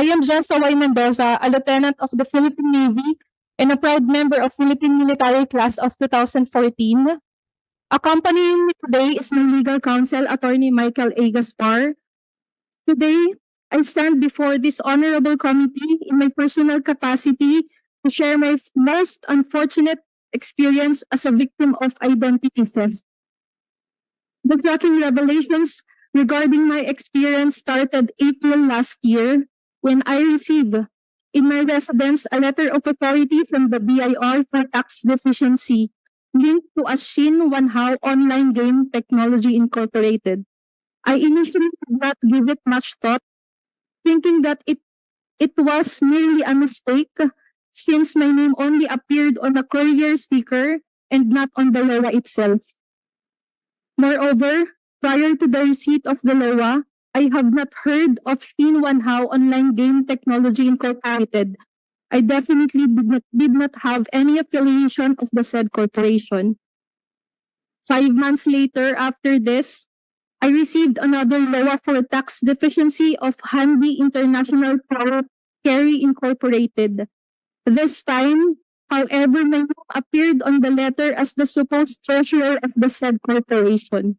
I am Jessa Y. Mendoza, a lieutenant of the Philippine Navy and a proud member of Philippine Military Class of 2014. Accompanying me today is my legal counsel, Attorney Michael A. Gaspar. Today, I stand before this honorable committee in my personal capacity to share my most unfortunate experience as a victim of identity theft. The shocking revelations regarding my experience started April last year when I received in my residence a letter of authority from the BIR for tax deficiency linked to a Shin Wanhao online game technology incorporated. I initially did not give it much thought, thinking that it was merely a mistake since my name only appeared on a courier sticker and not on the LOA itself. Moreover, prior to the receipt of the LOA, I have not heard of Shin Wanhao Online Game Technology Incorporated. I definitely did not have any affiliation of the said corporation. 5 months later after this, I received another LOA for tax deficiency of Handy International Power Carry Incorporated. This time, however, my name appeared on the letter as the supposed treasurer of the said corporation.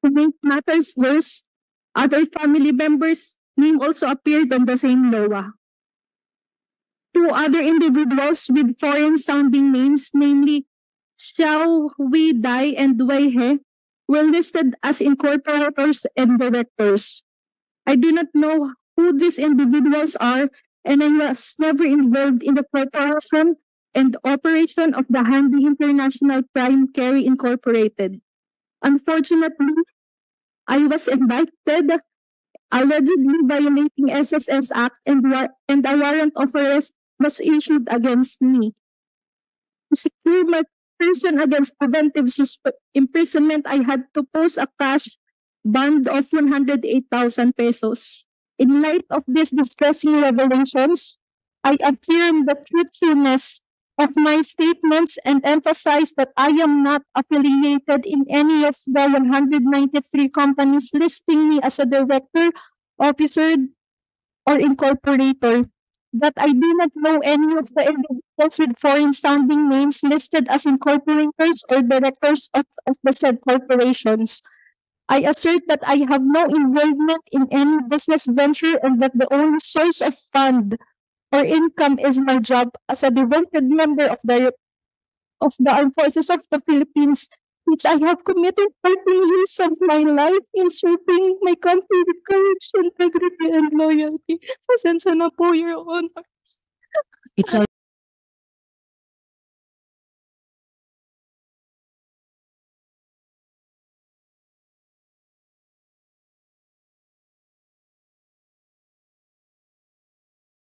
To make matters worse, other family members' name also appeared on the same LOA. 2 other individuals with foreign-sounding names, namely Xiao Wei Dai and Wei He, were listed as incorporators and directors. I do not know who these individuals are, and I was never involved in the preparation and operation of the Handy International Prime Carry Incorporated. Unfortunately, I was indicted, allegedly violating SSS Act, and a warrant of arrest was issued against me. To secure my person against preventive imprisonment, I had to post a cash bond of 108,000 pesos. In light of these distressing revelations, I affirm the truthfulness of my statements and emphasize that I am not affiliated in any of the 193 companies listing me as a director, officer, or incorporator. That I do not know any of the individuals with foreign-sounding names listed as incorporators or directors of the said corporations. I assert that I have no involvement in any business venture and that the only source of fund or income is my job as a devoted member of the Armed Forces of the Philippines, which I have committed 13 years of my life in serving my country with courage, integrity, and loyalty. Pasensya na po, Your Honor. It's all